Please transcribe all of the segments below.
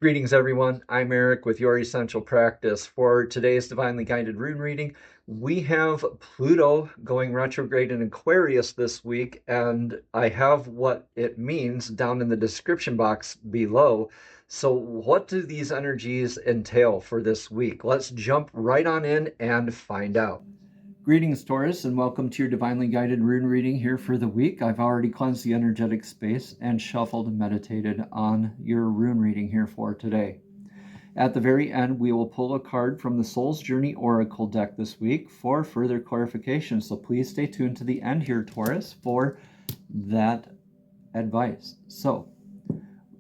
Greetings, everyone. I'm Eric with Your Essential Practice. For today's Divinely Guided Rune reading, we have Pluto going retrograde in Aquarius this week, and I have what it means down in the description box below. So what do these energies entail for this week? Let's jump right on in and find out. Greetings, Taurus, and welcome to your Divinely Guided Rune reading here for the week. I've already cleansed the energetic space and shuffled and meditated on your rune reading here for today. At the very end, we will pull a card from the Soul's Journey Oracle deck this week for further clarification. So please stay tuned to the end here, Taurus, for that advice. So,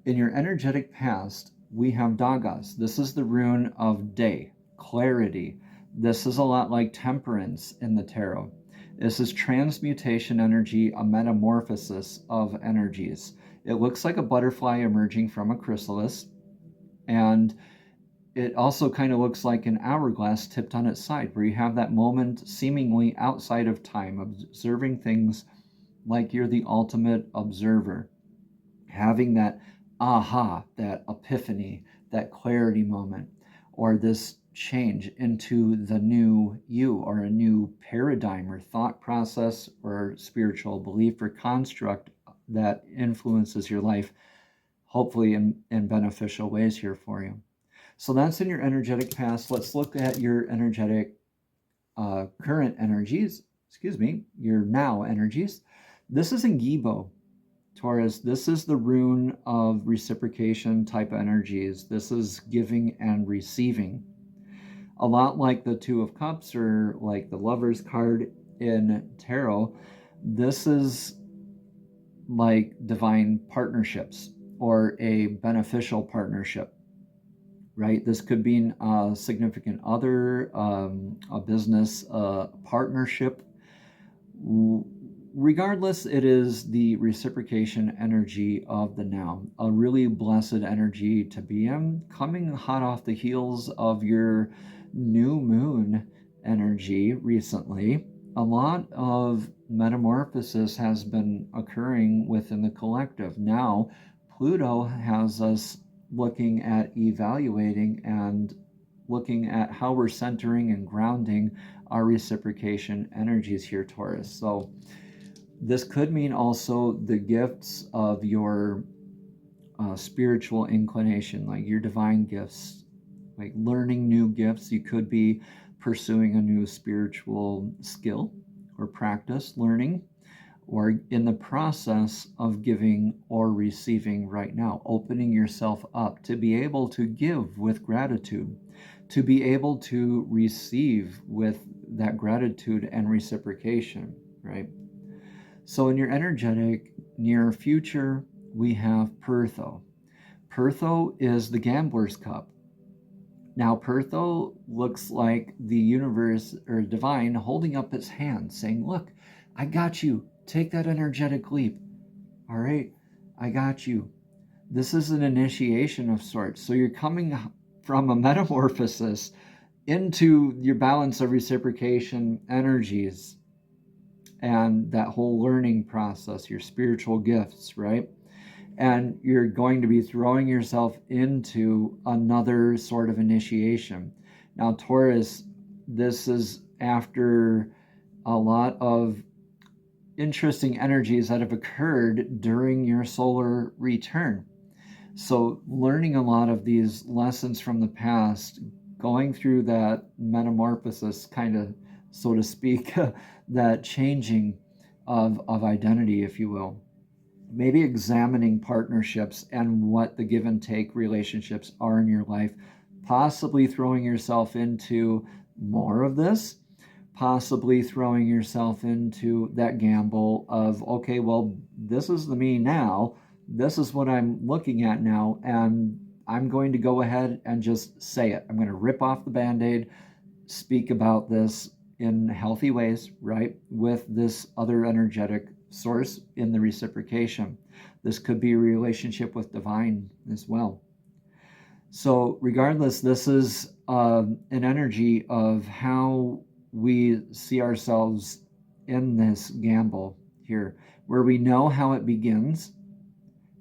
in your energetic past, we have Dagas. This is the rune of day, clarity. This is a lot like temperance in the tarot. This is transmutation energy, a metamorphosis of energies. It looks like a butterfly emerging from a chrysalis, and it also kind of looks like an hourglass tipped on its side, where you have that moment seemingly outside of time, observing things like you're the ultimate observer, having that aha, that epiphany, that clarity moment, or this change into the new you, or a new paradigm or thought process or spiritual belief or construct that influences your life, hopefully in beneficial ways here for you. So that's in your energetic past. Let's look at your energetic current energies, your now energies. This is in Gibo, Taurus. This is the rune of reciprocation type energies. This is giving and receiving. A lot like the Two of Cups or like the Lover's card in tarot, this is like divine partnerships or a beneficial partnership, right? This could be a significant other, a business partnership. Regardless, it is the reciprocation energy of the now, a really blessed energy to be in, coming hot off the heels of your new moon energy recently. A lot of metamorphosis has been occurring within the collective. Now, Pluto has us looking at evaluating and looking at how we're centering and grounding our reciprocation energies here, Taurus. So this could mean also the gifts of your spiritual inclination, like your divine gifts, like learning new gifts. You could be pursuing a new spiritual skill or practice, learning, or in the process of giving or receiving right now, opening yourself up to be able to give with gratitude, to be able to receive with that gratitude and reciprocation, right? So in your energetic near future, we have Pertho. Pertho is the gambler's cup. Now, Pertho looks like the universe or divine holding up its hand saying, look, I got you. Take that energetic leap. All right, I got you. This is an initiation of sorts. So you're coming from a metamorphosis into your balance of reciprocation energies and that whole learning process, your spiritual gifts, right? And you're going to be throwing yourself into another sort of initiation. Now, Taurus, this is after a lot of interesting energies that have occurred during your solar return. So learning a lot of these lessons from the past, going through that metamorphosis, kind of, so to speak, that changing of identity, if you will. Maybe examining partnerships and what the give and take relationships are in your life, possibly throwing yourself into more of this, possibly throwing yourself into that gamble of, okay, well, this is the me now, this is what I'm looking at now, and I'm going to go ahead and just say it. I'm going to rip off the Band-Aid, speak about this in healthy ways, right, with this other energetic source in the reciprocation. This could be a relationship with divine as well. So regardless, this is an energy of how we see ourselves in this gamble here, where we know how it begins,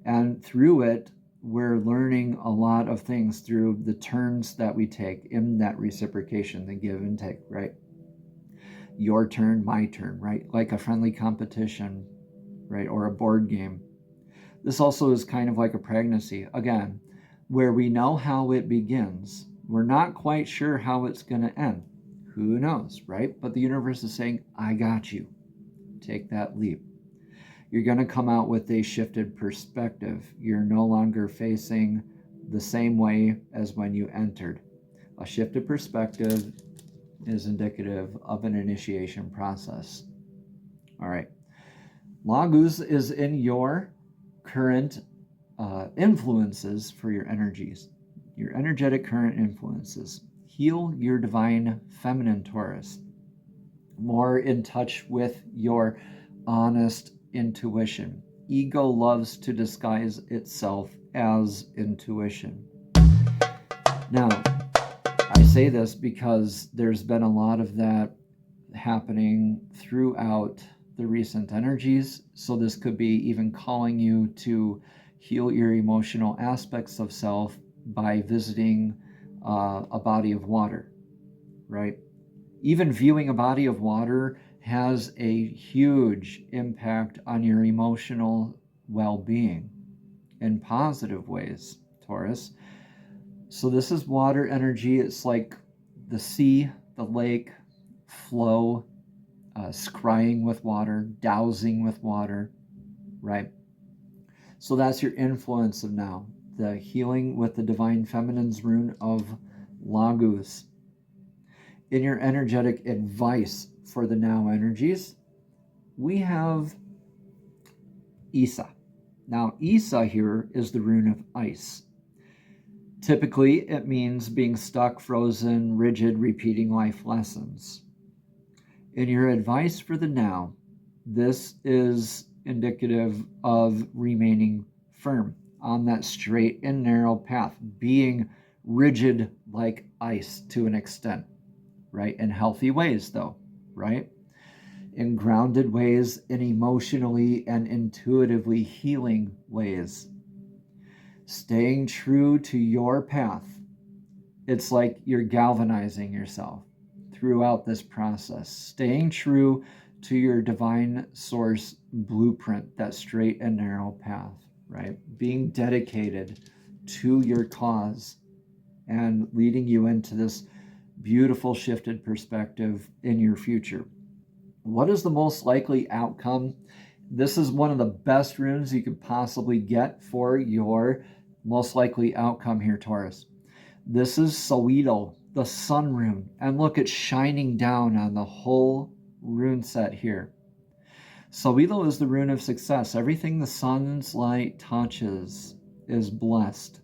and through it, we're learning a lot of things through the turns that we take in that reciprocation, the give and take, right? Your turn, my turn, right? Like a friendly competition, right? Or a board game. This also is kind of like a pregnancy, again, where we know how it begins. We're not quite sure how it's going to end. Who knows, right? But the universe is saying, I got you. Take that leap. You're going to come out with a shifted perspective. You're no longer facing the same way as when you entered. A shifted perspective is indicative of an initiation process. All right. Lagus is in your current influences for your energies, your energetic current influences. Heal your divine feminine, Taurus. More in touch with your honest intuition. Ego loves to disguise itself as intuition. Now, I say this because there's been a lot of that happening throughout the recent energies. So this could be even calling you to heal your emotional aspects of self by visiting a body of water, right? Even viewing a body of water has a huge impact on your emotional well-being in positive ways, Taurus. So this is water energy. It's like the sea, the lake, flow, scrying with water, dowsing with water, right? So that's your influence of now. The healing with the divine feminine's rune of Lagus. In your energetic advice for the now energies, we have Isa. Now, Isa here is the rune of ice. Typically, it means being stuck, frozen, rigid, repeating life lessons. In your advice for the now, this is indicative of remaining firm on that straight and narrow path, being rigid like ice to an extent, right? In healthy ways, though, right? In grounded ways, in emotionally and intuitively healing ways. Staying true to your path. It's like you're galvanizing yourself throughout this process. Staying true to your divine source blueprint, that straight and narrow path, right? Being dedicated to your cause and leading you into this beautiful shifted perspective in your future. What is the most likely outcome? This is one of the best runes you could possibly get for your most likely outcome here, Taurus. This is Soweto, the sun rune. And look, it's shining down on the whole rune set here. Soweto is the rune of success. Everything the sun's light touches is blessed.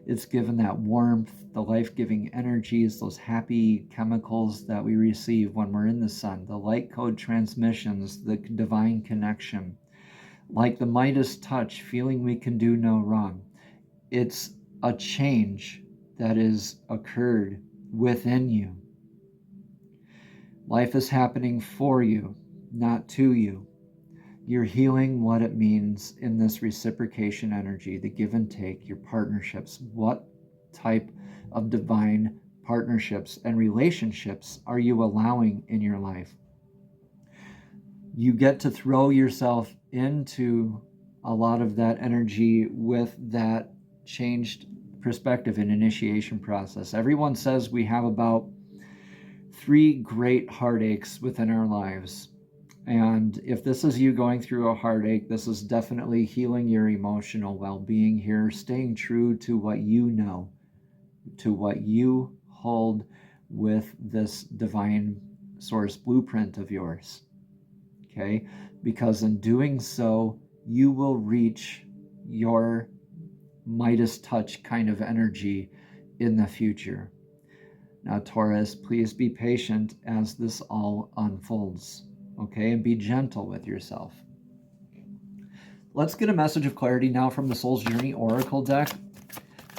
It's given that warmth, the life-giving energies, those happy chemicals that we receive when we're in the sun, the light code transmissions, the divine connection. Like the Midas touch, feeling we can do no wrong. It's a change that is occurred within you. Life is happening for you, not to you. You're healing what it means in this reciprocation energy, the give and take, your partnerships. What type of divine partnerships and relationships are you allowing in your life? You get to throw yourself into a lot of that energy with that changed perspective and initiation process. Everyone says we have about 3 great heartaches within our lives. And if this is you going through a heartache, this is definitely healing your emotional well-being here, staying true to what you know, to what you hold with this divine source blueprint of yours. Okay? Because in doing so, you will reach your Midas touch kind of energy in the future. Now, Taurus, please be patient as this all unfolds. Okay, and be gentle with yourself. Let's get a message of clarity now from the Soul's Journey Oracle deck.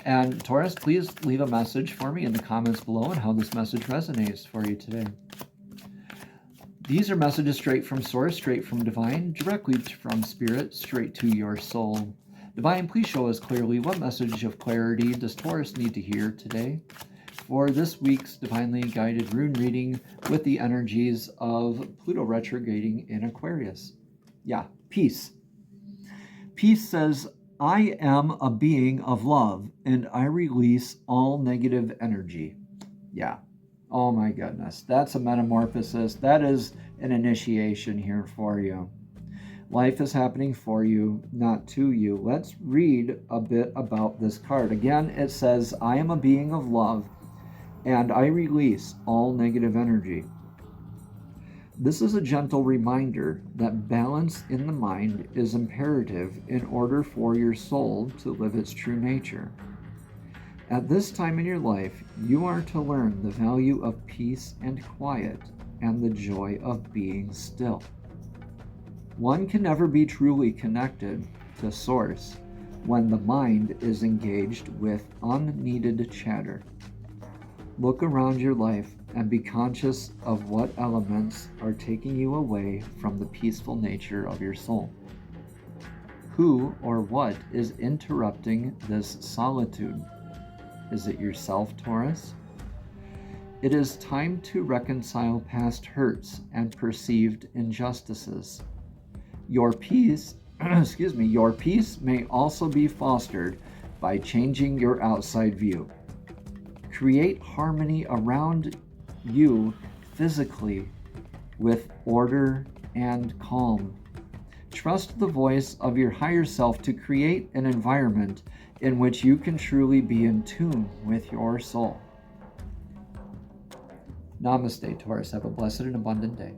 And Taurus, please leave a message for me in the comments below and how this message resonates for you today. These are messages straight from Source, straight from Divine, directly from Spirit, straight to your soul. Divine, please show us clearly what message of clarity does Taurus need to hear today for this week's divinely guided rune reading with the energies of Pluto retrograding in Aquarius. Yeah, peace. Peace says, I am a being of love and I release all negative energy. Yeah. Oh my goodness. That's a metamorphosis. That is an initiation here for you. Life is happening for you, not to you. Let's read a bit about this card. Again, it says, I am a being of love and I release all negative energy. This is a gentle reminder that balance in the mind is imperative in order for your soul to live its true nature. At this time in your life, you are to learn the value of peace and quiet and the joy of being still. One can never be truly connected to Source when the mind is engaged with unneeded chatter. Look around your life and be conscious of what elements are taking you away from the peaceful nature of your soul. Who or what is interrupting this solitude? Is it yourself, Taurus? It is time to reconcile past hurts and perceived injustices. Your peace, your peace may also be fostered by changing your outside view. Create harmony around you physically with order and calm. Trust the voice of your higher self to create an environment in which you can truly be in tune with your soul. Namaste, Taurus. Have a blessed and abundant day.